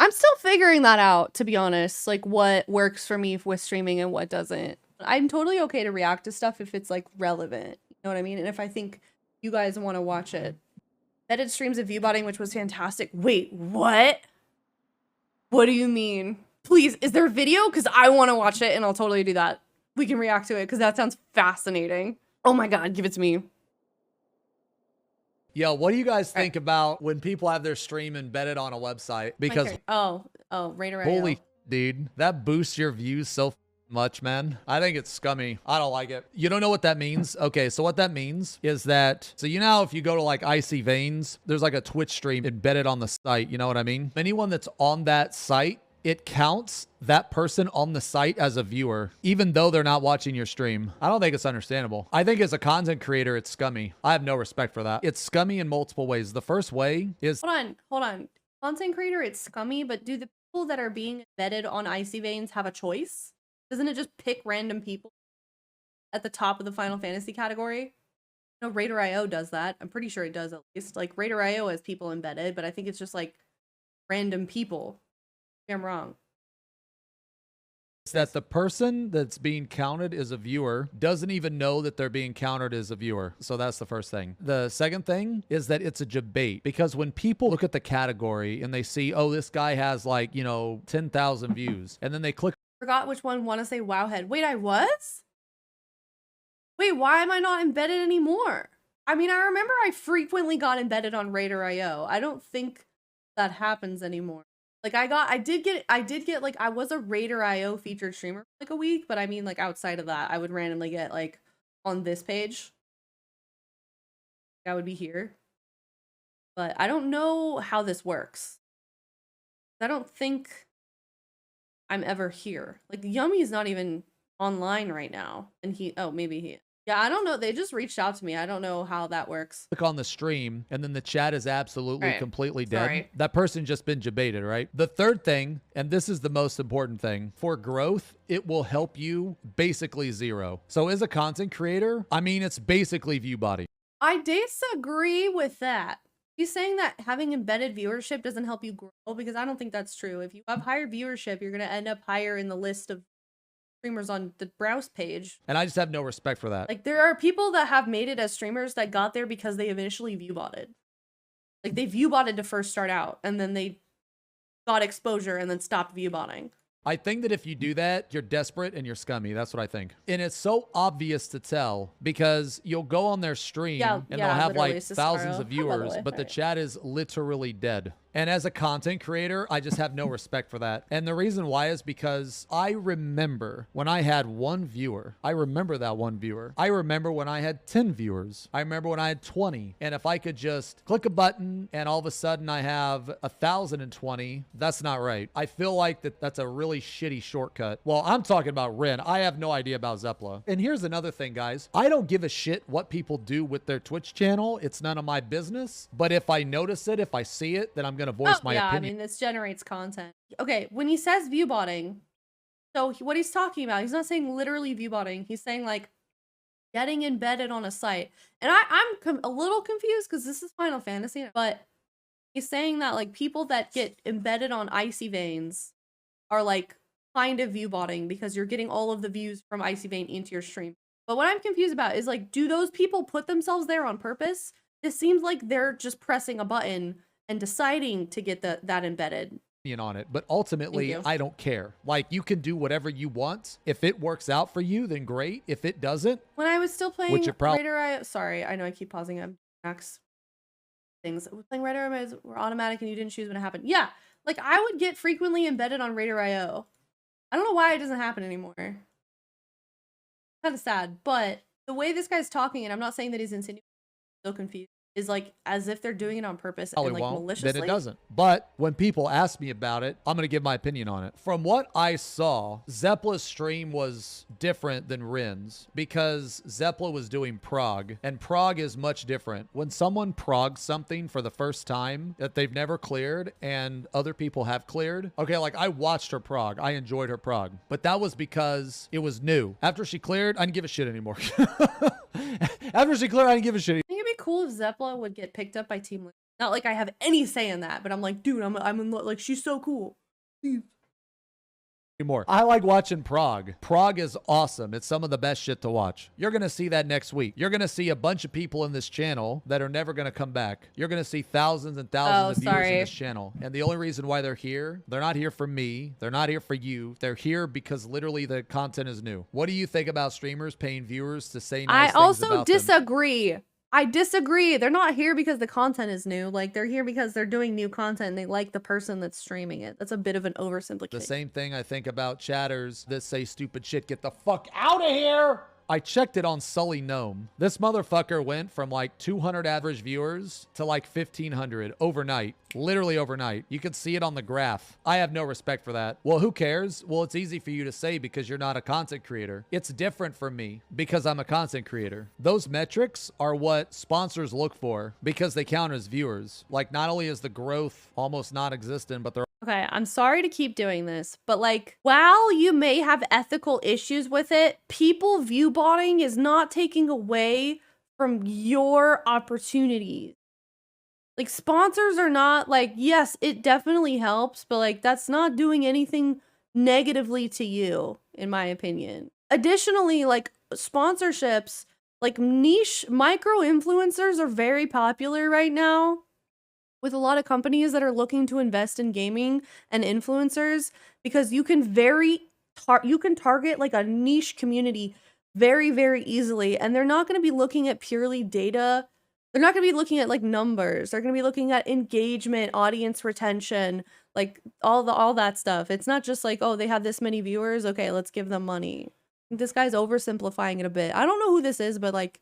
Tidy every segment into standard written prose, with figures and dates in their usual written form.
I'm still figuring that out, to be honest. Like what works for me with streaming and what doesn't. I'm totally okay to react to stuff if it's like relevant. You know what I mean? And if I think you guys want to watch it. Vetted streams of Viewbotting, which was fantastic. Wait, what? What do you mean? Please, is there a video? Because I want to watch it and I'll totally do that. We can react to it because that sounds fascinating. Oh my god, give it to me. Yo, what do you guys think about when people have their stream embedded on a website? Because Raider holy dude, that boosts your views so much, man. I think it's scummy. I don't like it. You don't know what that means? Okay, so what that means is that, so you know if you go to like Icy Veins, there's like a Twitch stream embedded on the site, you know what I mean? Anyone that's on that site, it counts that person on the site as a viewer, even though they're not watching your stream. I don't think it's understandable. I think as a content creator, it's scummy. I have no respect for that. It's scummy in multiple ways. The first way is... Hold on. Content creator, it's scummy, but do the people that are being embedded on Icy Veins have a choice? Doesn't it just pick random people at the top of the Final Fantasy category? No, Raider.io does that. I'm pretty sure it does at least. Like, Raider.io has people embedded, but I think it's just like random people. Maybe I'm wrong. That the person that's being counted as a viewer doesn't even know that they're being counted as a viewer. So that's the first thing. The second thing is that it's a debate, because when people look at the category and they see, oh, this guy has like, you know, 10,000 views, and then they click. Forgot which one. Want to say Wowhead. Wait, I was? Wait, why am I not embedded anymore? I mean, I remember I frequently got embedded on Raider.io. I don't think that happens anymore. Like I did get like, I was a Raider.io featured streamer for like a week, but I mean like outside of that, I would randomly get like on this page. I would be here. But I don't know how this works. I don't think I'm ever here. Like Yummy's not even online right now. And maybe he. Yeah, I don't know. They just reached out to me. I don't know how that works. Click on the stream and then the chat is absolutely completely dead. Sorry. That person just been debated, right? The third thing, and this is the most important thing, for growth, it will help you basically zero. So as a content creator, I mean, it's basically Viewbotting. I disagree with that. He's saying that having embedded viewership doesn't help you grow, because I don't think that's true. If you have higher viewership, you're going to end up higher in the list of streamers on the browse page. And I just have no respect for that. Like, there are people that have made it as streamers that got there because they initially viewbotted. Like, they viewbotted to first start out, and then they got exposure and then stopped viewbotting. I think that if you do that, you're desperate and you're scummy. That's what I think. And it's so obvious to tell, because you'll go on their stream and they'll have like thousands of viewers, but the chat is literally dead. And as a content creator, I just have no respect for that. And the reason why is because I remember when I had one viewer. I remember that one viewer. I remember when I had 10 viewers. I remember when I had 20. And if I could just click a button and all of a sudden I have 1,020, that's not right. I feel like that's a really shitty shortcut. Well, I'm talking about Ren. I have no idea about Zepla. And here's another thing, guys. I don't give a shit what people do with their Twitch channel. It's none of my business. But if I notice it, if I see it, then I'm going to voice my opinion. I mean, this generates content. Okay, when he says viewbotting, so what he's talking about, he's not saying literally viewbotting. He's saying like getting embedded on a site. And I'm a little confused because this is Final Fantasy, but he's saying that like people that get embedded on Icy Veins are like kind of viewbotting because you're getting all of the views from Icy Vein into your stream. But what I'm confused about is like, do those people put themselves there on purpose? It seems like they're just pressing a button and deciding to get that embedded on it. But ultimately, I don't care. Like, you can do whatever you want. If it works out for you, then great. If it doesn't, when I was still playing Raider, sorry, I know I keep pausing. I'm max things. Playing Raider were automatic and you didn't choose when it happened. Yeah, like I would get frequently embedded on Raider.io. I don't know why it doesn't happen anymore. Kind of sad, but the way this guy's talking, and I'm not saying that he's insinuating, I'm so confused, is like as if they're doing it on purpose and like maliciously. Then it doesn't. But when people ask me about it, I'm going to give my opinion on it. From what I saw, Zepla's stream was different than Rin's because Zepla was doing prog, and prog is much different. When someone progs something for the first time that they've never cleared and other people have cleared, okay, like I watched her prog. I enjoyed her prog, but that was because it was new. After she cleared, I didn't give a shit anymore. After she cleared, I didn't give a shit. I think it'd be cool if Zepla would get picked up by Team Liquid. Not like I have any say in that, but I'm like, dude, I'm like, she's so cool. Please. More. I like watching Prague. Prague is awesome. It's some of the best shit to watch. You're going to see that next week. You're going to see a bunch of people in this channel that are never going to come back. You're going to see thousands and thousands of viewers in this channel. And the only reason why they're not here for me. They're not here for you. They're here because literally the content is new. What do you think about streamers paying viewers to say nice things about them? I also disagree. I disagree. They're not here because the content is new. Like, they're here because they're doing new content and they like the person that's streaming it. That's a bit of an oversimplification. The same thing I think about chatters that say stupid shit. Get the fuck out of here. I checked it on Sully Gnome. This motherfucker went from like 200 average viewers to like 1,500 overnight. Literally overnight. You can see it on the graph. I have no respect for that. Well, who cares? Well, it's easy for you to say because you're not a content creator. It's different for me because I'm a content creator. Those metrics are what sponsors look for because they count as viewers. Like, not only is the growth almost non-existent, but they're okay, I'm sorry to keep doing this, but like, while you may have ethical issues with it, people viewbotting is not taking away from your opportunities. Like, sponsors are not like, yes, it definitely helps, but like, that's not doing anything negatively to you, in my opinion. Additionally, like, sponsorships, like niche micro influencers are very popular right now, with a lot of companies that are looking to invest in gaming and influencers, because you can target like a niche community very, very easily. And they're not going to be looking at purely data. They're not going to be looking at like numbers. They're going to be looking at engagement, audience retention, like all that stuff. It's not just like, oh, they have this many viewers. Okay, let's give them money. This guy's oversimplifying it a bit. I don't know who this is, but like,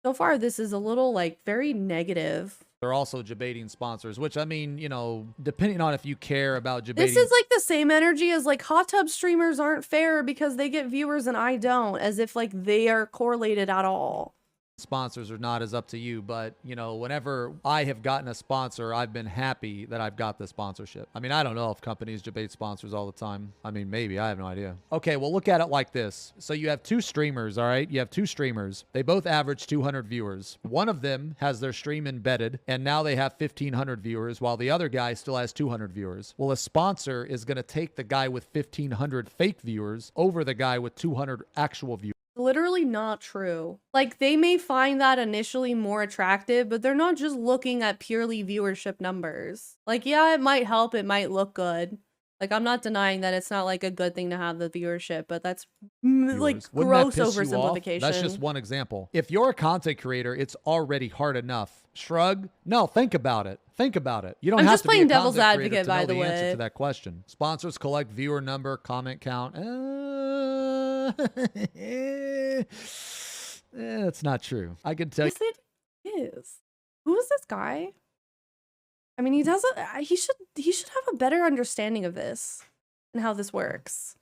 so far this is a little like very negative. They're also debating sponsors, which, I mean, you know, depending on if you care about debating. This is like the same energy as like hot tub streamers aren't fair because they get viewers and I don't, as if like they are correlated at all. Sponsors or not is up to you, but you know, whenever I have gotten a sponsor, I've been happy that I've got the sponsorship. I mean, I don't know if companies debate sponsors all the time. I mean, maybe, I have no idea. Okay, well, look at it like this. So you have two streamers, all right? You have two streamers. They both average 200 viewers. One of them has their stream embedded, and now they have 1,500 viewers, while the other guy still has 200 viewers. Well, a sponsor is going to take the guy with 1,500 fake viewers over the guy with 200 actual viewers. Literally not true. Like, they may find that initially more attractive, but they're not just looking at purely viewership numbers. Like, yeah, it might help, it might look good. Like, I'm not denying that it's not like a good thing to have the viewership, but that's like gross oversimplification. That's just one example. If you're a content creator, it's already hard enough. Shrug? No, think about it. Think about it. You don't have to be a content creator to know the answer to that question. Sponsors collect viewer number, comment count. That's not true. I can tell you. Yes, it is. Who is this guy? I mean, he doesn't. He should have a better understanding of this and how this works.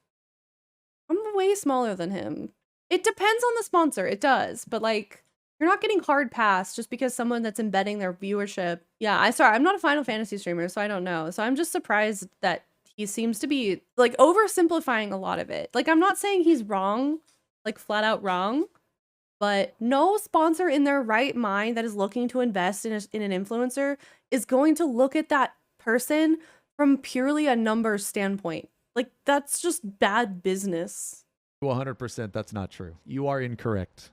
I'm way smaller than him. It depends on the sponsor. It does, but like, you're not getting hard pass just because someone that's embedding their viewership. Yeah, I'm not a Final Fantasy streamer, so I don't know. So I'm just surprised that he seems to be like oversimplifying a lot of it. Like, I'm not saying he's wrong, like flat out wrong, but no sponsor in their right mind that is looking to invest in an influencer is going to look at that person from purely a numbers standpoint. Like, that's just bad business. 100%, that's not true. You are incorrect.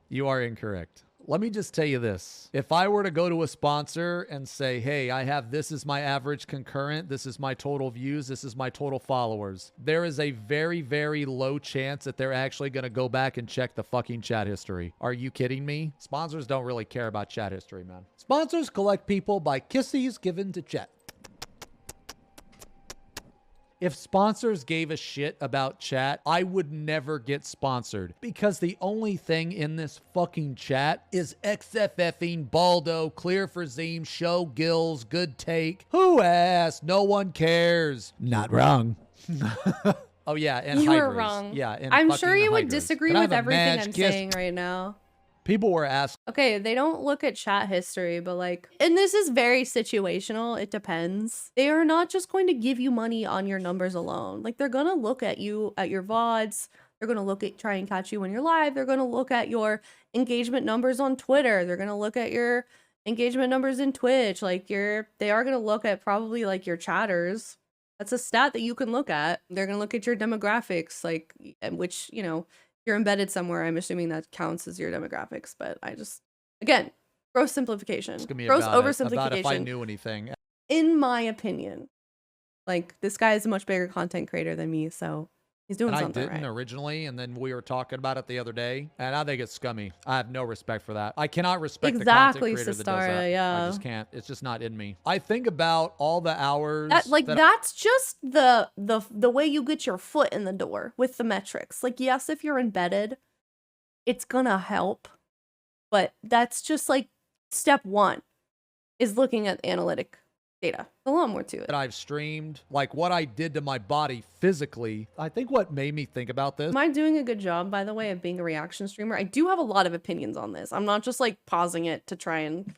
You are incorrect. Let me just tell you this. If I were to go to a sponsor and say, hey, this is my average concurrent, this is my total views, this is my total followers, there is a very, very low chance that they're actually going to go back and check the fucking chat history. Are you kidding me? Sponsors don't really care about chat history, man. Sponsors collect people by kisses given to chat. If sponsors gave a shit about chat, I would never get sponsored because the only thing in this fucking chat is XFFing, Baldo, Clear for Zeem, Show Gills, Good Take. Who asked? No one cares. Not wrong. Oh yeah, and you Hydras. Were wrong. Yeah, and I'm sure you would Hydras. disagree with everything I'm saying right now. People were asked. Okay, they don't look at chat history, but like, and this is very situational. It depends. They are not just going to give you money on your numbers alone. Like, they're going to look at you at your VODs. They're going to try and catch you when you're live. They're going to look at your engagement numbers on Twitter. They're going to look at your engagement numbers in Twitch. Like they are going to look at probably like your chatters. That's a stat that you can look at. They're going to look at your demographics, like, which, you know, if you're embedded somewhere, I'm assuming that counts as your demographics. But I just, again, gross simplification. Gross oversimplification. About if I knew anything. In my opinion, like, this guy is a much bigger content creator than me, so he's doing something right. I didn't originally, and then we were talking about it the other day, and I think it's scummy. I have no respect for that. I cannot respect the content creator that does that. Yeah. I just can't. It's just not in me. I think about all the hours. That's just the way you get your foot in the door with the metrics. Like, yes, if you're embedded, it's gonna help, but that's just like step one is looking at analytic data. A lot more to it. That I've streamed, like what I did to my body physically. I think what made me think about this. Am I doing a good job, by the way, of being a reaction streamer? I do have a lot of opinions on this. I'm not just like pausing it to try and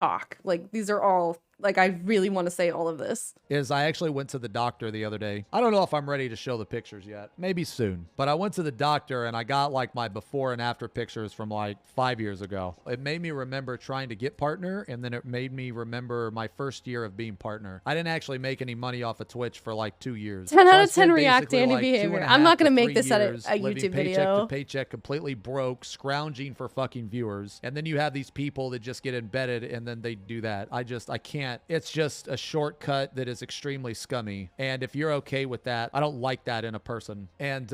talk. Like, these are all, like, I really want to say all of this. I actually went to the doctor the other day. I don't know if I'm ready to show the pictures yet. Maybe soon. But I went to the doctor and I got like my before and after pictures from like 5 years ago. It made me remember trying to get partner, and then it made me remember my first year of being partner. I didn't actually make any money off of Twitch for like 2 years. 10 out of 10 react to any behavior. I'm not going to make this a YouTube video. Paycheck to paycheck, completely broke, scrounging for fucking viewers. And then you have these people that just get embedded and then they do that. I can't. It's just a shortcut that is extremely scummy. And if you're okay with that, I don't like that in a person. And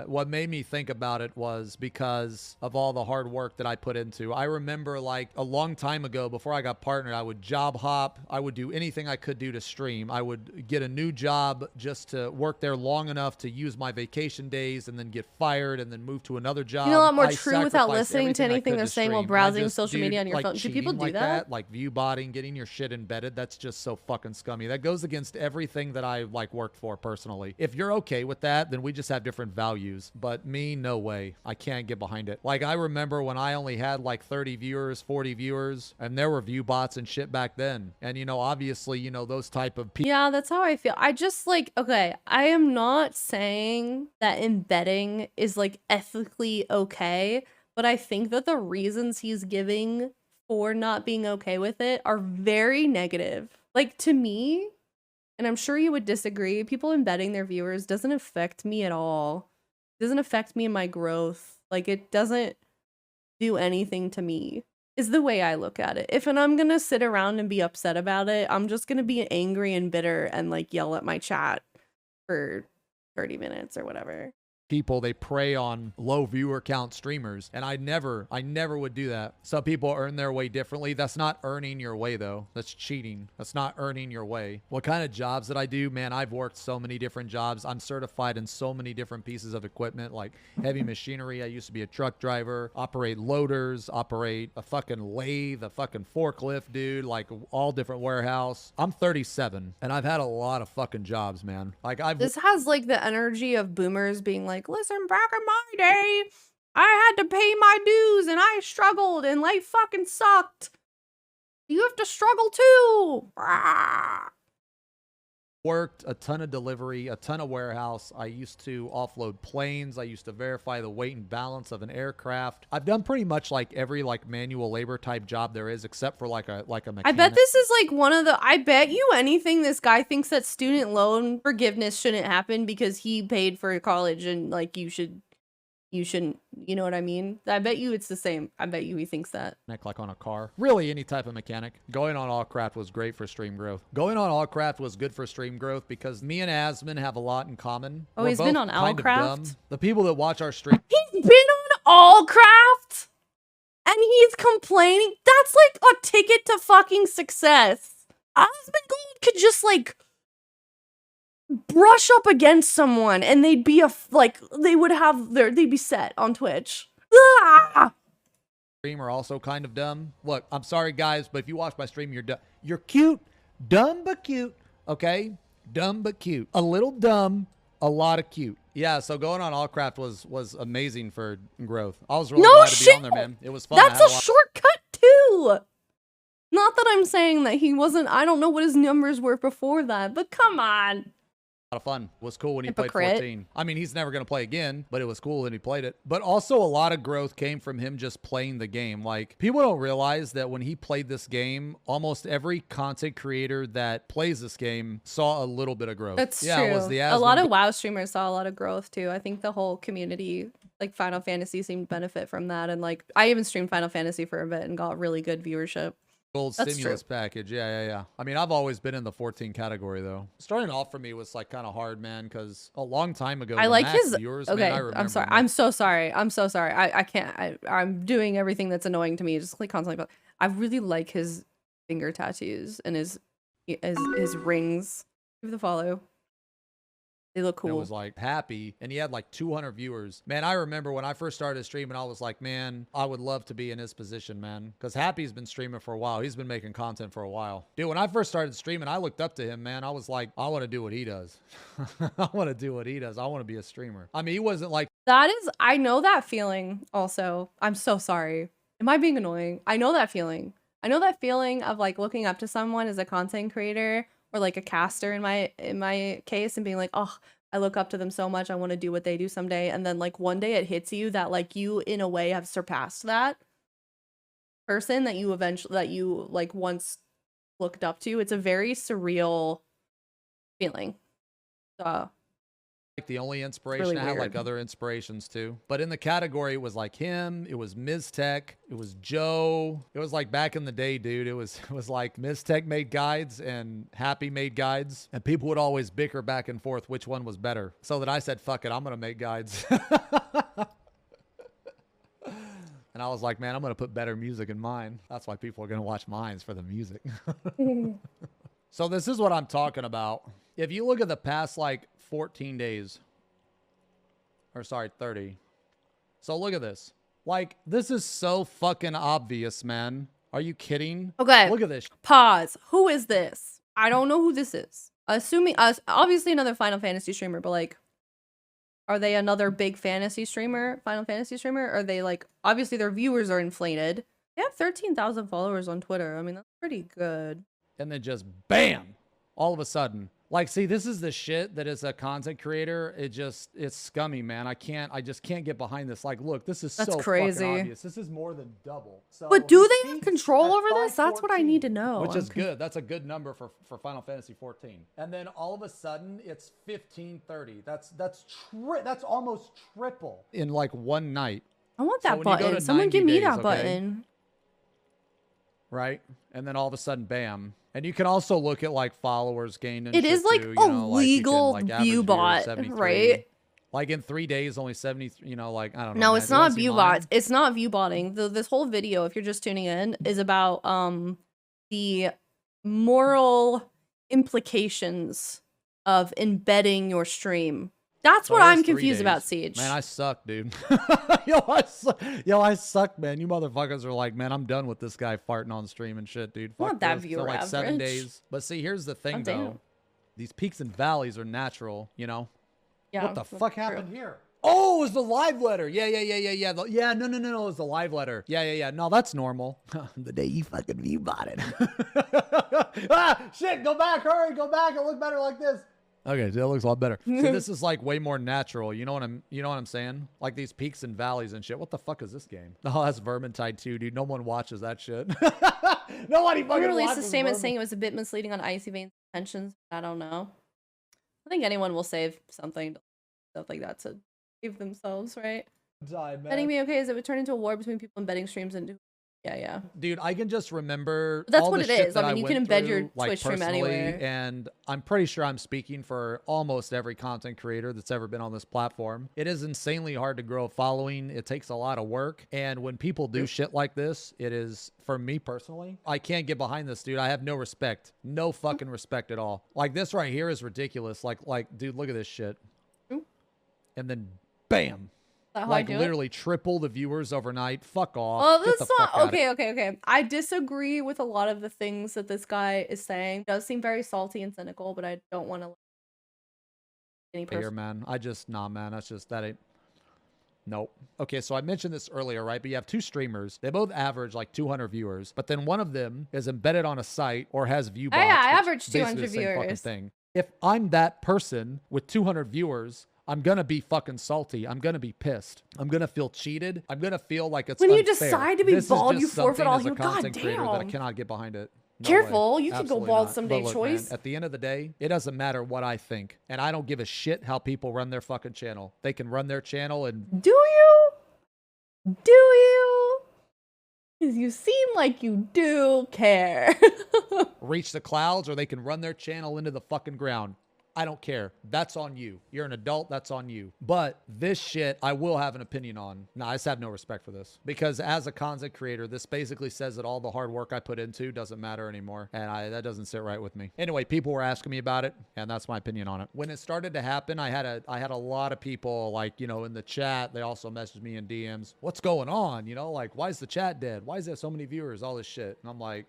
what made me think about it was because of all the hard work that I put into. I remember like a long time ago, before I got partnered, I would job hop. I would do anything I could do to stream. I would get a new job just to work there long enough to use my vacation days and then get fired and then move to another job. You know, a lot more true without listening to anything they're saying while browsing social media on your phone. Do people do that? Like Viewbotting, getting your shit embedded. That's just so fucking scummy. That goes against everything that I like worked for personally. If you're okay with that, then we just have different values. But me, no way. I can't get behind it. Like, I remember when I only had like 30 viewers, 40 viewers, and there were Viewbots and shit back then. And, you know, obviously, you know, those type of people. Yeah, that's how I feel. I just like, okay, I am not saying that embedding is like ethically okay, but I think that the reasons he's giving for not being okay with it are very negative. Like, to me, and I'm sure you would disagree, people embedding their viewers doesn't affect me at all. It doesn't affect me in my growth. Like, it doesn't do anything to me, is the way I look at it. If I'm gonna sit around and be upset about it, I'm just gonna be angry and bitter and like yell at my chat for 30 minutes or whatever. People, they prey on low viewer count streamers, and I never would do that. Some people earn their way differently. That's not earning your way though. That's cheating. That's not earning your way. What kind of jobs did I do? Man, I've worked so many different jobs. I'm certified in so many different pieces of equipment, like heavy machinery. I used to be a truck driver, operate loaders, operate a fucking lathe, a fucking forklift, dude, like all different warehouse. I'm 37 and I've had a lot of fucking jobs, man. Like, this has like the energy of boomers being like, listen, back in my day, I had to pay my dues and I struggled and life fucking sucked. You have to struggle too. Worked a ton of delivery, a ton of warehouse. I used to offload planes. I used to verify the weight and balance of an aircraft. I've done pretty much like every like manual labor type job there is, except for like a mechanic. I bet this is like one of the, I bet you anything this guy thinks that student loan forgiveness shouldn't happen because he paid for college and like you shouldn't, you know what I mean? I bet you it's the same. I bet you he thinks that. Like on a car. Really, any type of mechanic. Going on Allcraft was great for stream growth. Going on Allcraft was good for stream growth because me and Asmon have a lot in common. Oh, he's been on Allcraft? The people that watch our stream. He's been on Allcraft? And he's complaining? That's like a ticket to fucking success. Asmon Gold could just like brush up against someone and they'd be they'd be set on Twitch. Stream are also kind of dumb. Look, I'm sorry guys, but if you watch my stream, you're dumb. You're cute, dumb but cute, okay? Dumb but cute. A little dumb, a lot of cute. Yeah, so going on Allcraft was amazing for growth. I was really glad to be on there, man. It was fun. That's a shortcut too. Not that I'm saying that he wasn't, I don't know what his numbers were before that, but come on. of fun. It was cool when he played 14. I mean, he's never going to play again, but it was cool when he played it. But also a lot of growth came from him just playing the game. Like, people don't realize that when he played this game, almost every content creator that plays this game saw a little bit of growth. That's true. It was a lot of WoW streamers saw a lot of growth too. I think the whole community, like Final Fantasy, seemed to benefit from that. And like, I even streamed Final Fantasy for a bit and got really good viewership. Gold stimulus package. Yeah. I mean, I've always been in the 14 category though. Starting off for me was like kind of hard, man, because a long time ago, I like his viewers, okay, man, I'm sorry. I'm so sorry. I can't. I'm doing everything that's annoying to me, just like constantly. But I really like his finger tattoos and his rings. Give the follow. They look cool. It was like happy, and he had like 200 viewers. Man, I remember when I first started streaming, I was like, man, I would love to be in his position, man. Because Happy's been streaming for a while. He's been making content for a while. Dude, when I first started streaming, I looked up to him, man. I was like, I want to do what he does. I want to do what he does. I want to be a streamer. I mean, he wasn't like... I know that feeling also. I'm so sorry. Am I being annoying? I know that feeling. I know that feeling of like looking up to someone as a content creator or like a caster in my case and being like, oh, I look up to them so much. I want to do what they do someday. And then like one day it hits you that like you in a way have surpassed that person that you like once looked up to. It's a very surreal feeling. Like the only inspiration. Really I had like other inspirations too, but in the category it was like him, it was Ms. Tech, it was Joe. It was like back in the day, dude. It was like Ms. Tech made guides and Happy made guides, and people would always bicker back and forth which one was better. So that I said, fuck it, I'm gonna make guides. And I was like, man, I'm gonna put better music in mine. That's why people are gonna watch mine's for the music. So this is what I'm talking about. If you look at the past like 14 days, or sorry, 30. So look at this. Like, this is so fucking obvious, man. Are you kidding? Okay. Look at this. Pause. Who is this? I don't know who this is. Assuming obviously another Final Fantasy streamer, but like, are they another big fantasy streamer, Final Fantasy streamer? Or are they like, obviously their viewers are inflated. They have 13,000 followers on Twitter. I mean, that's pretty good. And then just bam, all of a sudden. Like, see, this is the shit that as a content creator, it's scummy, man. I just can't get behind this. Like, look, this is so crazy. Fucking obvious. This is more than double. So, but do they have control over this? That's what I need to know. Which is good. That's a good number for Final Fantasy 14. And then all of a sudden, it's 1530. That's almost triple in like one night. I want that button. Someone give me that button. Right? And then all of a sudden, bam. And you can also look at like followers gained. And it is like too, a legal Viewbot, right? Like in 3 days, only 70. You know, like I don't know. No, it's not Viewbot. It's not Viewbotting. This whole video, if you're just tuning in, is about the moral implications of embedding your stream. That's what I'm confused about, Siege. Man, I suck, dude. Yo, I suck, man. You motherfuckers are like, man, I'm done with this guy farting on stream and shit, dude. Fuck that viewer like average. 7 days. But see, here's the thing, though. These peaks and valleys are natural, you know? Yeah. What the fuck happened here? Oh, it was the live letter. Yeah. Yeah, no, it was the live letter. Yeah. No, that's normal. The day you fucking Viewbotted. Ah, shit, go back, hurry, go back. It look better like this. Okay, so that looks a lot better. So this is like way more natural. You know what I'm saying? Like these peaks and valleys and shit. What the fuck is this game? Oh, that's Vermintide 2, dude. No one watches that shit. Nobody fucking watches. Released a statement saying it was a bit misleading on Icy Vein's intentions. I don't know. I think anyone will save something, stuff like that, to save themselves, right? Betting me okay is it would turn into a war between people embedding streams and yeah. Dude, I can just remember that's all what the it shit is. that I mean, you can embed your Twitch stream anywhere. And I'm pretty sure I'm speaking for almost every content creator that's ever been on this platform. It is insanely hard to grow a following. It takes a lot of work. And when people do shit like this, it is, for me personally, I can't get behind this, dude. I have no respect. No fucking respect at all. Like this right here is ridiculous. Like, dude, look at this shit. And then bam. Like literally triple the viewers overnight. Fuck off. Oh, that's not okay. I disagree with a lot of the things that this guy is saying. It does seem very salty and cynical, but I don't want to any person. Here, man. Man. That ain't. Nope. Okay, so I mentioned this earlier, right? But you have two streamers. They both average like 200 viewers, but then one of them is embedded on a site or has Viewbots. I average 200 viewers. Thing. If I'm that person with 200 viewers, I'm going to be fucking salty. I'm going to be pissed. I'm going to feel cheated. I'm going to feel like it's unfair. When you decide to be bald, you forfeit all your content creator that I cannot get behind it. No Careful, way. You could go bald someday, look, Choice. Man, at the end of the day, it doesn't matter what I think. And I don't give a shit how people run their fucking channel. They can run their channel and... Do you? Do you? Because you seem like you do care. Reach the clouds, or they can run their channel into the fucking ground. I don't care. That's on you. You're an adult. That's on you. But this shit, I will have an opinion on. No, I just have no respect for this. Because as a content creator, this basically says that all the hard work I put into doesn't matter anymore. And that doesn't sit right with me. Anyway, people were asking me about it, and that's my opinion on it. When it started to happen, I had a lot of people, like, you know, in the chat. They also messaged me in DMs. What's going on? You know, like, why is the chat dead? Why is there so many viewers? All this shit. And I'm like...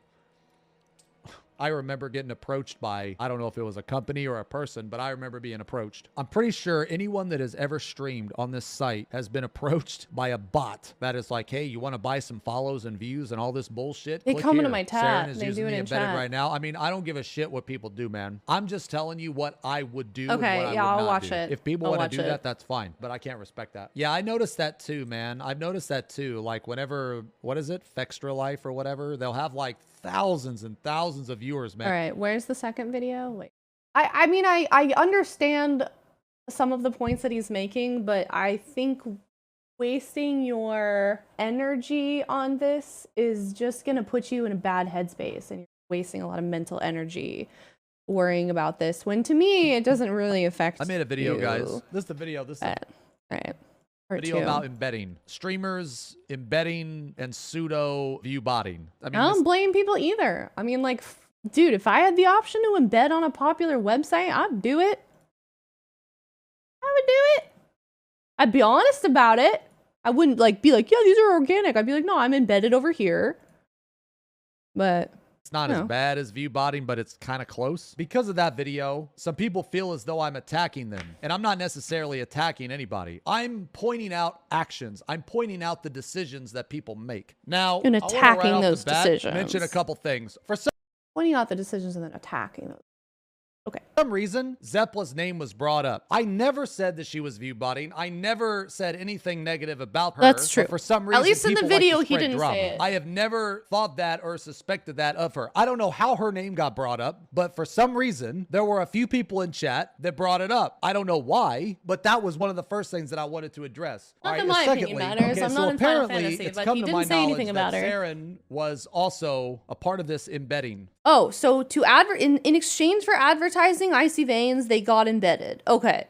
I remember getting approached by, I don't know if it was a company or a person, but I remember being approached. I'm pretty sure anyone that has ever streamed on this site has been approached by a bot that is like, hey, you want to buy some follows and views and all this bullshit? They Click come here. into my chat. They do it in chat right now. I mean, I don't give a shit what people do, man. I'm just telling you what I would do. Okay, and what yeah, I would I'll not watch do. it. If people want to do that, that's fine. But I can't respect that. Yeah, I noticed that too, man. I've noticed that too. Like whenever, what is it? Fextra Life or whatever. They'll have like thousands and thousands of viewers, man. All right, where's the second video? Wait, I mean, I understand some of the points that he's making, but I think wasting your energy on this is just gonna put you in a bad headspace, and you're wasting a lot of mental energy worrying about this, when to me it doesn't really affect I made a video, you. guys. This is the video. This is all right. Video about embedding. Streamers embedding and pseudo viewbotting. I mean, I don't blame people either. I mean, like, dude, if I had the option to embed on a popular website, I'd do it. I would do it. I'd be honest about it. I wouldn't like be like, yeah, these are organic. I'd be like, no, I'm embedded over here. But it's not as bad as viewbotting, but it's kind of close. Because of that video, some people feel as though I'm attacking them. And I'm not necessarily attacking anybody. I'm pointing out actions. I'm pointing out the decisions that people make. Now, and attacking those decisions. Mention a couple things. For some pointing out the decisions and then attacking those. Okay. For some reason, Zepla's name was brought up. I never said that she was viewbotting. I never said anything negative about her. That's true. For some reason, at least in the video, he didn't drama. say it. I have never thought that or suspected that of her. I don't know how her name got brought up, but for some reason, there were a few people in chat that brought it up. I don't know why, but that was one of the first things that I wanted to address. Not that my opinion matters. I'm not in Final Fantasy, but he didn't say anything about her. Saren was also a part of this embedding. Oh, so to in exchange for advertising Icy Veins, they got embedded. Okay.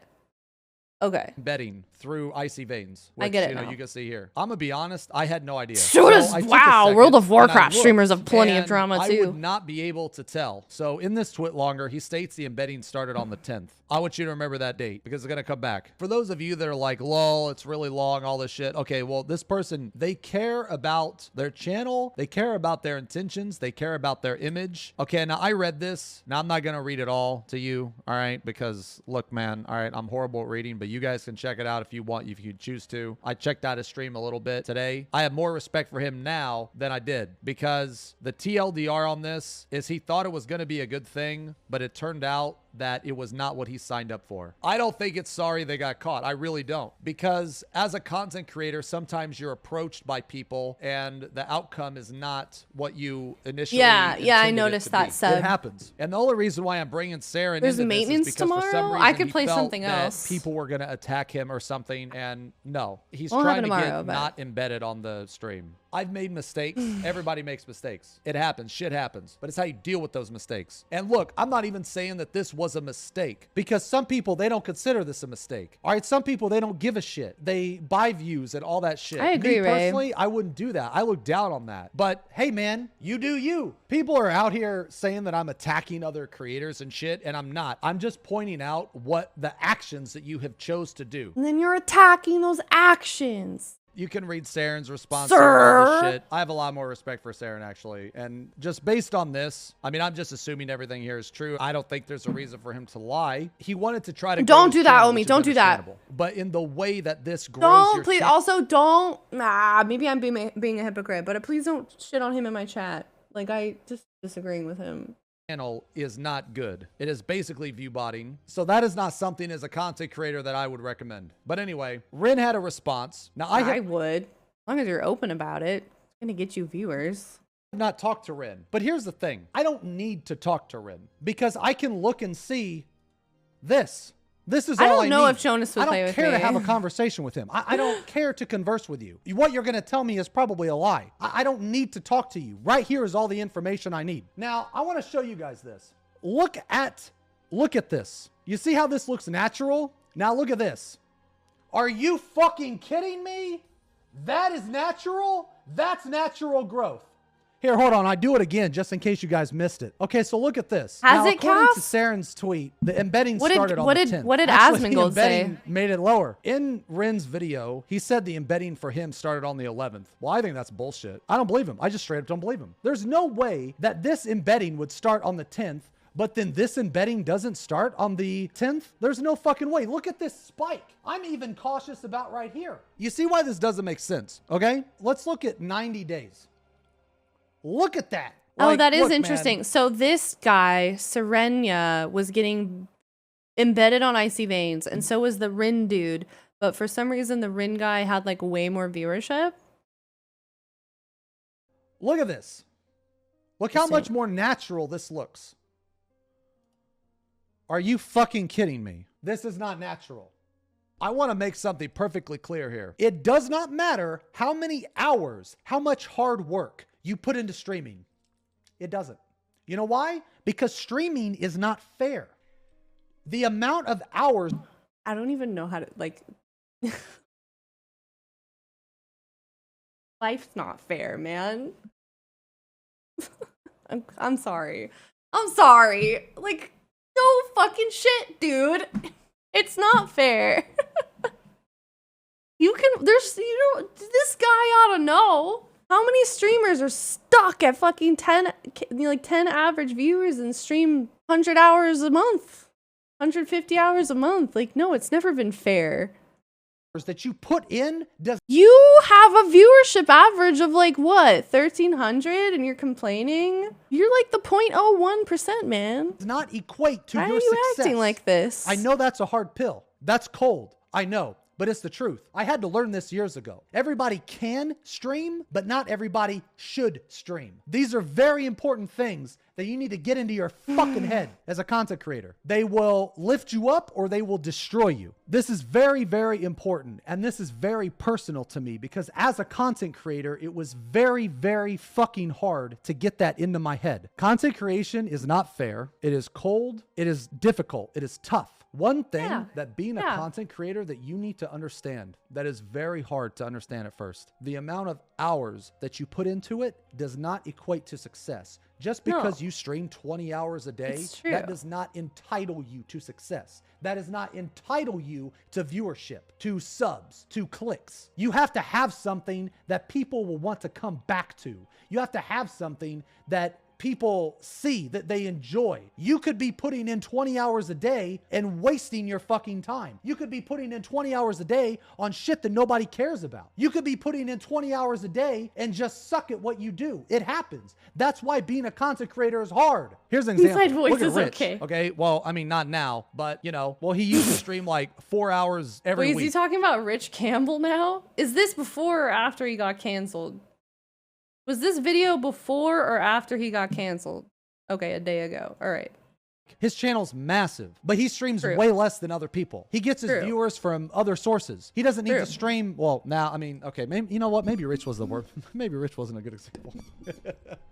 Okay. Embedding through Icy Veins, which, I get it now. You can see here. I'm gonna be honest, I had no idea. So does wow, World of Warcraft streamers have plenty of drama too. I would not be able to tell. So in this twit longer, he states the embedding started on the 10th. I want you to remember that date because it's gonna come back. For those of you that are like, lol, it's really long, all this shit. Okay, well, this person, they care about their channel, they care about their intentions, they care about their image. Okay, now I read this. Now I'm not gonna read it all to you, all right? Because look, man, all right, I'm horrible at reading, but you guys can check it out if you want, if you choose to. I checked out his stream a little bit today. I have more respect for him now than I did because the TLDR on this is he thought it was going to be a good thing, but it turned out that it was not what he signed up for. I don't think it's sorry they got caught. I really don't. Because as a content creator, sometimes you're approached by people and the outcome is not what you initially Yeah, I noticed that, Seb. It happens. And the only reason why I'm bringing Saren There's into maintenance this is because tomorrow? for some reason I could play something else. People were going to attack him or something, and no. He's Won't trying to happen get tomorrow, but- not embedded on the stream. I've made mistakes. Everybody makes mistakes. It happens. Shit happens. But it's how you deal with those mistakes. And look, I'm not even saying that this was a mistake because some people, they don't consider this a mistake. All right, some people, they don't give a shit. They buy views and all that shit. I agree, Me personally, I wouldn't do that. I look down on that. But hey, man, you do you. People are out here saying that I'm attacking other creators and shit, and I'm not. I'm just pointing out what the actions that you have chose to do. And then you're attacking those actions. You can read Saren's response to all this shit. I have a lot more respect for Saren, actually. And just based on this, I mean, I'm just assuming everything here is true. I don't think there's a reason for him to lie. He wanted to try to Don't do that, Omi. Don't do that. But in the way that this grows Don't, please. Also, don't. Nah, maybe I'm being a hypocrite, but please don't shit on him in my chat. Like, I just disagreeing with him. channel is not good. It is basically viewbotting. So that is not something as a content creator that I would recommend. But anyway, Rin had a response. Now I would, as long as you're open about it. It's gonna get you viewers. Not talk to Rin. But here's the thing. I don't need to talk to Rin because I can look and see this. This is all I need. I don't know if Jonas would play with me. I don't care to have a conversation with him. I don't care to converse with you. What you're going to tell me is probably a lie. I don't need to talk to you. Right here is all the information I need. Now, I want to show you guys this. Look at this. You see how this looks natural? Now look at this. Are you fucking kidding me? That is natural? That's natural growth. Here, hold on. I do it again just in case you guys missed it. Okay, so look at this. According to Saren's tweet, the embedding started on the 10th. What did Asmongold say? Made it lower. In Rin's video, he said the embedding for him started on the 11th. Well, I think that's bullshit. I don't believe him. I just straight up don't believe him. There's no way that this embedding would start on the 10th, but then this embedding doesn't start on the 10th? There's no fucking way. Look at this spike. I'm even cautious about right here. You see why this doesn't make sense, okay? Let's look at 90 days. Look at that. Oh, that is interesting. Man. So this guy, Serenia, was getting embedded on icy veins, and so was the Rin dude. But for some reason, the Rin guy had like way more viewership. Look at this. Look how much more natural this looks. Are you fucking kidding me? This is not natural. I want to make something perfectly clear here. It does not matter how many hours, how much hard work you put into streaming. It doesn't. You know why? Because streaming is not fair. The amount of hours. I don't even know how to, like. Life's not fair, man. I'm sorry. I'm sorry. Like, no fucking shit, dude. It's not fair. This guy ought to know. How many streamers are stuck at fucking 10 average viewers and stream 100 hours a month? 150 hours a month? Like, no, it's never been fair. That you put in does you have a viewership average of like what 1,300 and you're complaining? You're like the 0.01%, man. Does not equate to your success. Why are you acting like this? I know that's a hard pill. That's cold. I know. But it's the truth. I had to learn this years ago. Everybody can stream, but not everybody should stream. These are very important things that you need to get into your fucking head as a content creator. They will lift you up or they will destroy you. This is very, very important. And this is very personal to me because as a content creator, it was very, very fucking hard to get that into my head. Content creation is not fair. It is cold. It is difficult. It is tough. One thing that being a content creator that you need to understand that is very hard to understand at first. The amount of hours that you put into it does not equate to success. Just because you stream 20 hours a day, that does not entitle you to success. That does not entitle you to viewership, to subs, to clicks. You have to have something that people will want to come back to. You have to have something that people see, that they enjoy. You could be putting in 20 hours a day and wasting your fucking time. You could be putting in 20 hours a day on shit that nobody cares about. You could be putting in 20 hours a day and just suck at what you do. It happens. That's why being a content creator is hard. Here's an example. Look at Rich. Okay, well, I mean, not now, but you know, well, he used to stream like 4 hours every week. Wait, is he talking about Rich Campbell now? Is this before or after he got canceled? Was this video before or after he got canceled? Okay, a day ago. All right. His channel's massive, but he streams way less than other people. He gets his viewers from other sources. He doesn't need to stream. Well, now, I mean, okay, maybe, you know what? Maybe Rich was the word. Maybe Rich wasn't a good example.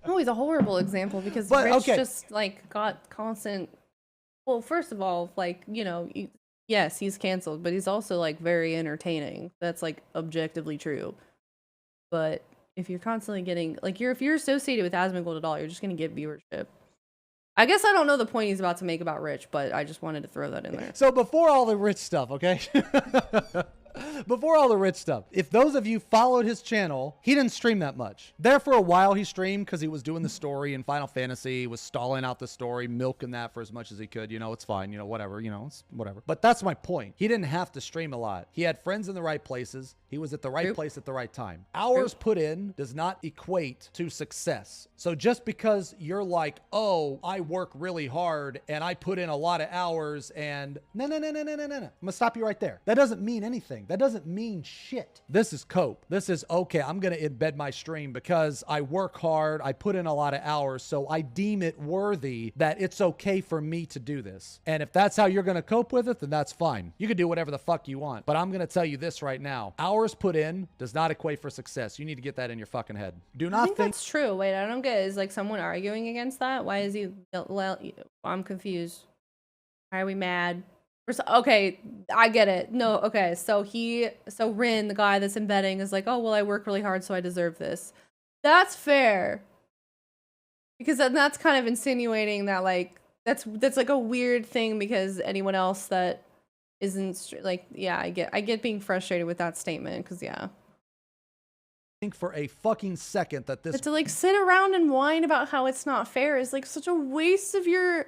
No, he's a horrible example because Rich just like got constant. Well, first of all, like, you know, yes, he's canceled, but he's also like very entertaining. That's like objectively true. But if you're constantly getting like if you're associated with Asmongold at all, you're just gonna get viewership. I guess I don't know the point he's about to make about Rich, but I just wanted to throw that in there. So before all the Rich stuff, okay? before all the rich stuff, if those of you followed his channel, he didn't stream that much. There for a while he streamed because he was doing the story in Final Fantasy, was stalling out the story, milking that for as much as he could. You know, it's fine. You know, whatever. You know, it's whatever. But that's my point. He didn't have to stream a lot. He had friends in the right places. He was at the right place at the right time. Hours put in does not equate to success. So just because you're like, oh, I work really hard and I put in a lot of hours and no. I'm gonna stop you right there. That doesn't mean anything. That doesn't mean shit. This is cope. This is okay. I'm gonna embed my stream because I work hard. I put in a lot of hours. So I deem it worthy that it's okay for me to do this. And if that's how you're gonna cope with it, then that's fine. You can do whatever the fuck you want. But I'm gonna tell you this right now. Hours put in does not equate for success. You need to get that in your fucking head. Do not think that's true. Wait, I don't get it. Is like someone arguing against that? Why is he? Well, I'm confused. Why are we mad? Okay, I get it. No, okay. So Rin, the guy that's embedding, is like, oh well, I work really hard, so I deserve this. That's fair. Because then that's kind of insinuating that like that's like a weird thing because anyone else that isn't like, yeah, I get being frustrated with that statement because yeah. Think for a fucking second that this but to like sit around and whine about how it's not fair is like such a waste of your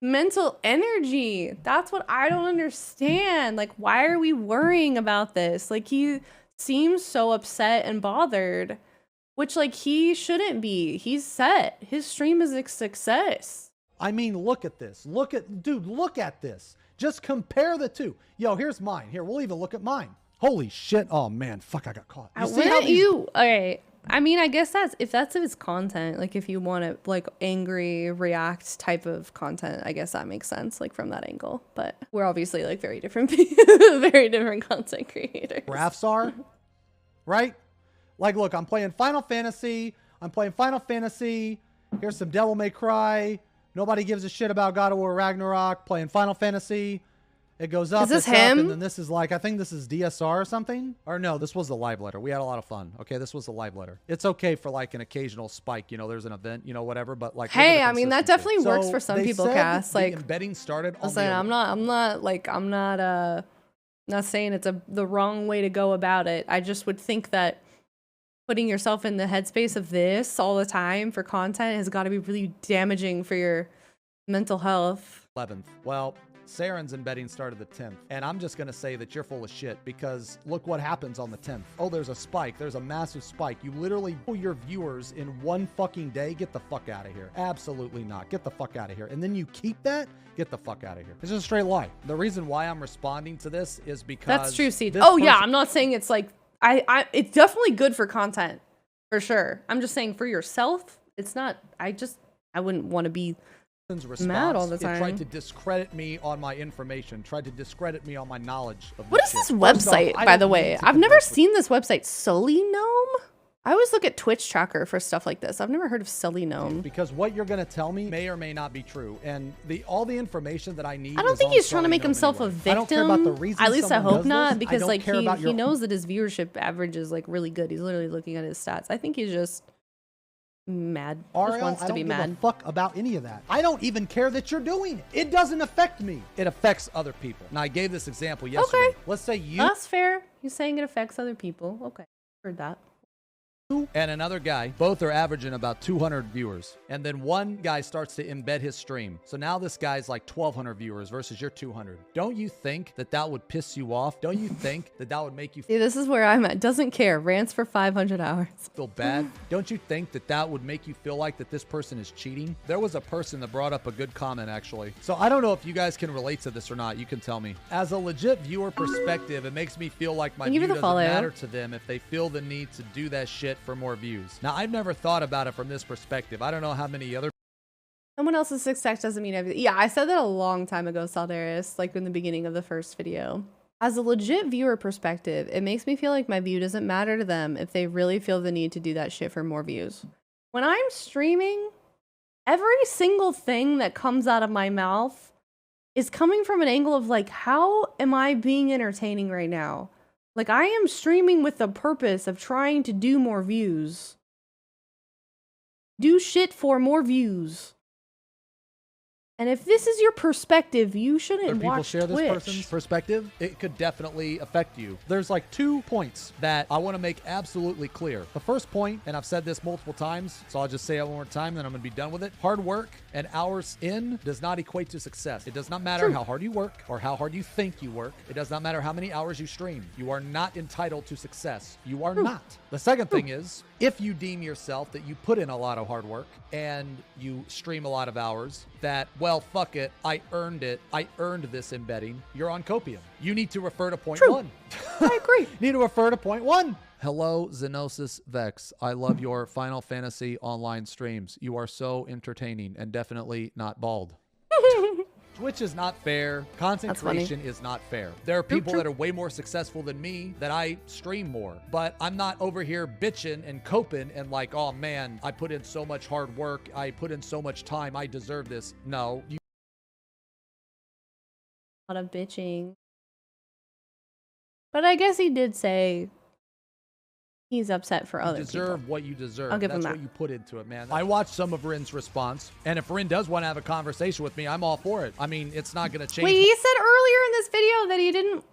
mental energy. That's what I don't understand. Like, why are we worrying about this? Like, he seems so upset and bothered, which like he shouldn't be. He's set. His stream is a success. I mean, look at this. Look at this. Just compare the two. Yo, here's mine. Here, we'll even look at mine. Holy shit. Oh man, fuck, I got caught. Okay. I mean, I guess if that's his content, like if you want to like angry react type of content, I guess that makes sense, like from that angle. But we're obviously like very different content creators. Graphs are, right? Like, look, I'm playing Final Fantasy. Here's some Devil May Cry. Nobody gives a shit about God of War Ragnarok. Playing Final Fantasy. It goes up. Is this him? Up, and then this is like, I think this is DSR or something. Or no, this was the live letter. We had a lot of fun. Okay, this was the live letter. It's okay for like an occasional spike. You know, there's an event, you know, whatever. But like, hey, I mean, that definitely works for some people, Cass. Like, embedding started. Listen, I'm not saying it's the wrong way to go about it. I just would think that putting yourself in the headspace of this all the time for content has got to be really damaging for your mental health. 11th. Well, Saren's embedding started the 10th. And I'm just going to say that you're full of shit because look what happens on the 10th. Oh, there's a spike. There's a massive spike. You literally pull your viewers in one fucking day. Get the fuck out of here. Absolutely not. Get the fuck out of here. And then you keep that? Get the fuck out of here. It's just a straight lie. The reason why I'm responding to this is because... That's true, Seed. Oh, yeah. I'm not saying it's like... it's definitely good for content. For sure. I'm just saying for yourself, it's not... I wouldn't want to be... mad all the time. It tried to discredit me on my information, tried to discredit me on my knowledge of what is this website, by the way? I've never seen this website. Sully Gnome? I always look at Twitch tracker for stuff like this. I've never heard of Sully Gnome. Because what you're going to tell me may or may not be true. And all the information that I need I don't think he's trying to make himself a victim. I don't care about the reason. At least I hope not, because like he knows that his viewership average is like really good. He's literally looking at his stats. I think he's just mad. Just wants to be mad. I don't give a fuck about any of that. I don't even care that you're doing it. It doesn't affect me. It affects other people. Now I gave this example yesterday. Okay. Let's say you. That's fair. You're saying it affects other people. Okay. Heard that. And another guy, both are averaging about 200 viewers. And then one guy starts to embed his stream. So now this guy's like 1,200 viewers versus your 200. Don't you think that would piss you off? Don't you think that would make you... See, this is where I'm at. Doesn't care. Rants for 500 hours. Feel bad? Don't you think that would make you feel like that this person is cheating? There was a person that brought up a good comment, actually. So I don't know if you guys can relate to this or not. You can tell me. As a legit viewer perspective, it makes me feel like my view doesn't matter to them if they feel the need to do that shit for more views. Now, I've never thought about it from this perspective. I don't know how many other... Someone else's success doesn't mean everything. Yeah, I said that a long time ago, Saldaris, like in the beginning of the first video. As a legit viewer perspective, it makes me feel like my view doesn't matter to them if they really feel the need to do that shit for more views. When I'm streaming, every single thing that comes out of my mouth is coming from an angle of like, how am I being entertaining right now? Like, I am streaming with the purpose of trying to do more views. Do shit for more views. And if this is your perspective, you shouldn't watch people share Twitch. This person's perspective, it could definitely affect you. There's like 2 points that I want to make absolutely clear. The first point, and I've said this multiple times, so I'll just say it one more time, then I'm going to be done with it. Hard work and hours in does not equate to success. It does not matter how hard you work or how hard you think you work. It does not matter how many hours you stream. You are not entitled to success. You are not. The second thing is, if you deem yourself that you put in a lot of hard work and you stream a lot of hours, that, well, fuck it, I earned it. I earned this embedding. You're on copium. You need to refer to point 1. I agree. You need to refer to point 1. Hello, Xenosis Vex. I love your Final Fantasy online streams. You are so entertaining and definitely not bald. Twitch is not fair. Content creation is not fair. There are people that are way more successful than me that I stream more, but I'm not over here bitching and coping and like, oh man, I put in so much hard work. I put in so much time. I deserve this. No. A lot of bitching. But I guess he did say he's upset for other people. You deserve what you deserve. I'll give him That's that. what you put into it, man. I watched some of Rin's response, and if Rin does want to have a conversation with me, I'm all for it. I mean, it's not going to change. Wait, he said earlier in this video that he didn't...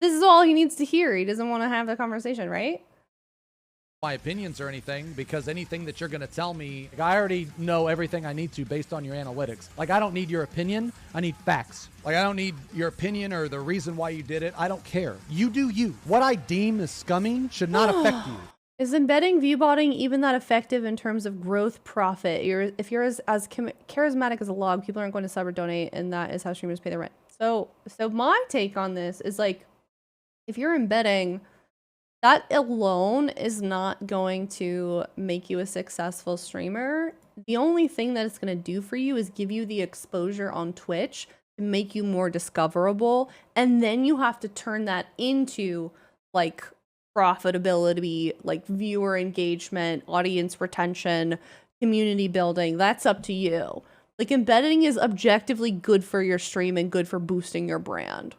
This is all he needs to hear. He doesn't want to have the conversation, right? My opinions or anything, because anything that you're going to tell me, like, I already know everything I need to based on your analytics. Like, I don't need your opinion. I need facts. Like, I don't need your opinion or the reason why you did it. I don't care. You do you. What I deem as scumming should not affect you. Is embedding viewbotting even that effective in terms of growth profit? If you're as charismatic as a log, people aren't going to sub or donate, and that is how streamers pay their rent. So my take on this is, like, if you're embedding, that alone is not going to make you a successful streamer. The only thing that it's going to do for you is give you the exposure on Twitch to make you more discoverable. And then you have to turn that into, like, profitability, like viewer engagement, audience retention, community building. That's up to you. Like, embedding is objectively good for your stream and good for boosting your brand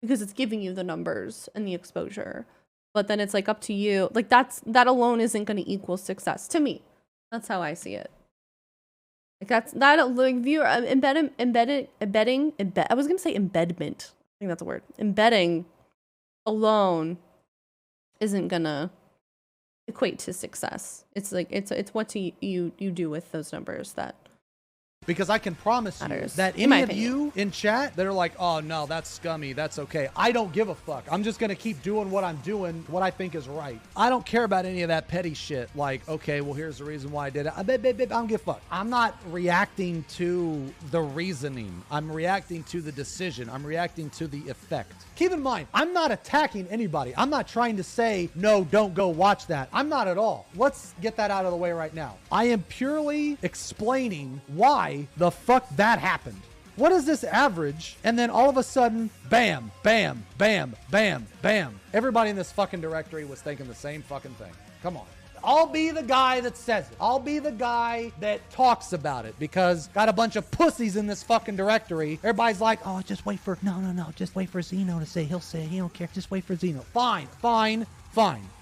because it's giving you the numbers and the exposure. But then it's like up to you. Like, that alone isn't going to equal success to me. That's how I see it. Like, like viewer embedding. I was going to say embedment. I think that's a word. Embedding alone isn't going to equate to success. It's like it's what you do with those numbers that Because I can promise you that any of you in chat that are like, oh, no, that's scummy. That's okay. I don't give a fuck. I'm just going to keep doing what I'm doing, what I think is right. I don't care about any of that petty shit. Like, okay, well, here's the reason why I did it. I don't give a fuck. I'm not reacting to the reasoning. I'm reacting to the decision. I'm reacting to the effect. Keep in mind, I'm not attacking anybody. I'm not trying to say, no, don't go watch that. I'm not at all. Let's get that out of the way right now. I am purely explaining why the fuck that happened. What is this average? And then all of a sudden, bam, bam, bam, bam, bam. Everybody in this fucking directory was thinking the same fucking thing. Come on. I'll be the guy that says it. I'll be the guy that talks about it because got a bunch of pussies in this fucking directory. Everybody's like, oh, just wait for, no. Just wait for Zeno to say, he'll say, he don't care. Just wait for Zeno. Fine.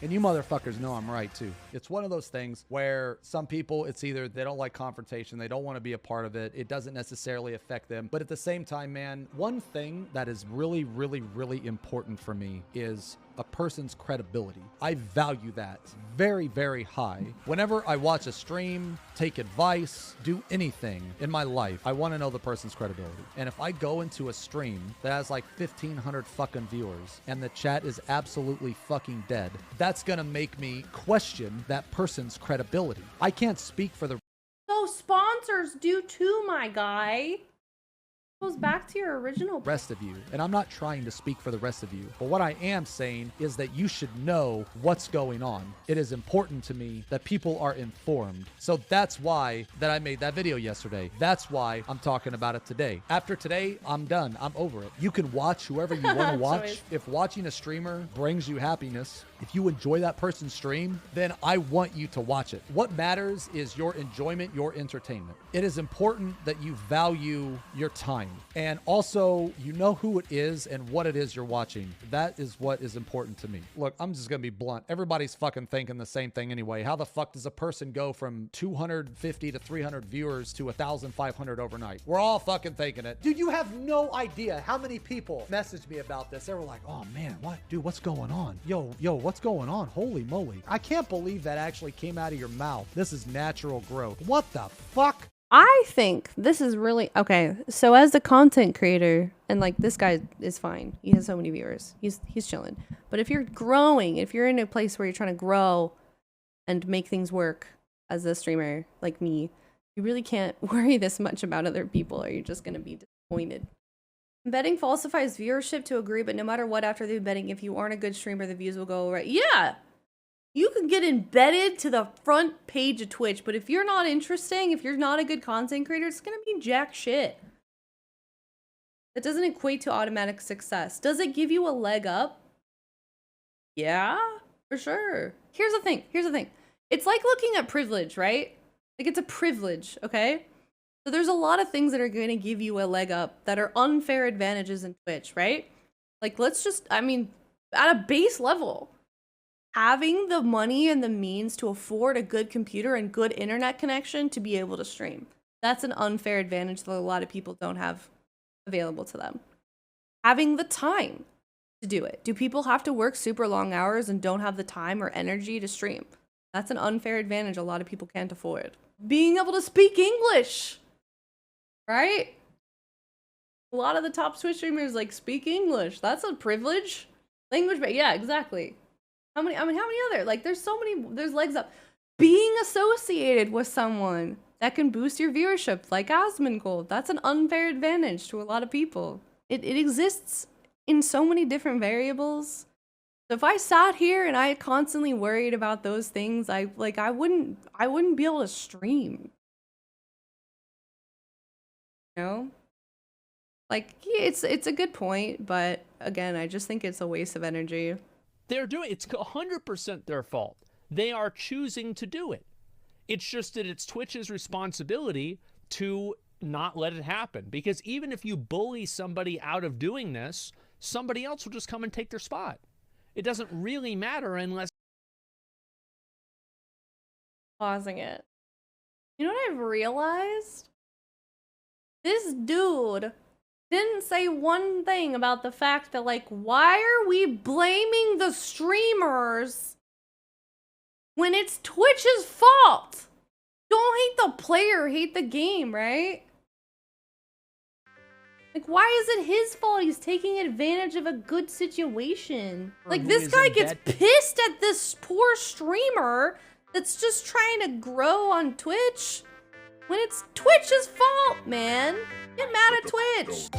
And you motherfuckers know I'm right too. It's one of those things where some people, it's either they don't like confrontation, they don't want to be a part of it, it doesn't necessarily affect them. But at the same time, man, one thing that is really, really, really important for me is a person's credibility. I value that very, very high. Whenever I watch a stream, take advice, do anything in my life, I want to know the person's credibility. And if I go into a stream that has like 1,500 fucking viewers and the chat is absolutely fucking dead, that's gonna make me question that person's credibility. I can't speak for the... So sponsors do too, my guy. Goes back to your original rest of you, and I'm not trying to speak for the rest of you, but what I am saying is that you should know what's going on. It is important to me that people are informed. So that's why that I made that video yesterday. That's why I'm talking about it today. After today, I'm done. I'm over it. You can watch whoever you want to watch. If watching a streamer brings you happiness, If you enjoy that person's stream, then I want you to watch it. What matters is your enjoyment, your entertainment. It is important that you value your time. And also, you know who it is and what it is you're watching. That is what is important to me. Look, I'm just gonna be blunt. Everybody's fucking thinking the same thing anyway. How the fuck does a person go from 250 to 300 viewers to 1,500 overnight? We're all fucking thinking it. Dude, you have no idea how many people messaged me about this. They were like, oh man, what? Dude, what's going on? Yo, what's going on? Holy moly. I can't believe that actually came out of your mouth. This is natural growth. What the fuck? I think this is really okay. So as a content creator, and like this guy is fine. He has so many viewers. He's chilling. But if you're growing, if you're in a place where you're trying to grow and make things work as a streamer like me, you really can't worry this much about other people or you're just going to be disappointed. Embedding falsifies viewership to agree, but no matter what after the embedding, if you aren't a good streamer, the views will go right. Yeah! You can get embedded to the front page of Twitch, but if you're not interesting, if you're not a good content creator, it's gonna be jack shit. That doesn't equate to automatic success. Does it give you a leg up? Yeah, for sure. Here's the thing. It's like looking at privilege, right? Like it's a privilege, okay? So there's a lot of things that are going to give you a leg up that are unfair advantages in Twitch, right? Like let's just, I mean, at a base level, having the money and the means to afford a good computer and good internet connection to be able to stream. That's an unfair advantage that a lot of people don't have available to them. Having the time to do it. Do people have to work super long hours and don't have the time or energy to stream? That's an unfair advantage a lot of people can't afford. Being able to speak English, right? A lot of the top Twitch streamers like speak English. That's a privilege. Language, but yeah, exactly. How many other, like there's legs up. Being associated with someone that can boost your viewership, like Asmongold, that's an unfair advantage to a lot of people. It exists in so many different variables. So if I sat here and I constantly worried about those things, I wouldn't be able to stream. You know? Like, yeah, it's a good point, but again, I just think it's a waste of energy. It's 100% their fault. They are choosing to do it. It's just that it's Twitch's responsibility to not let it happen. Because even if you bully somebody out of doing this, somebody else will just come and take their spot. It doesn't really matter unless... Pausing it. You know what I've realized? This dude didn't say one thing about the fact that, like, why are we blaming the streamers when it's Twitch's fault? Don't hate the player, hate the game, right? Like, why is it his fault? He's taking advantage of a good situation. Like, this guy gets pissed at this poor streamer that's just trying to grow on Twitch when it's Twitch's fault, man. Get mad at Twitch.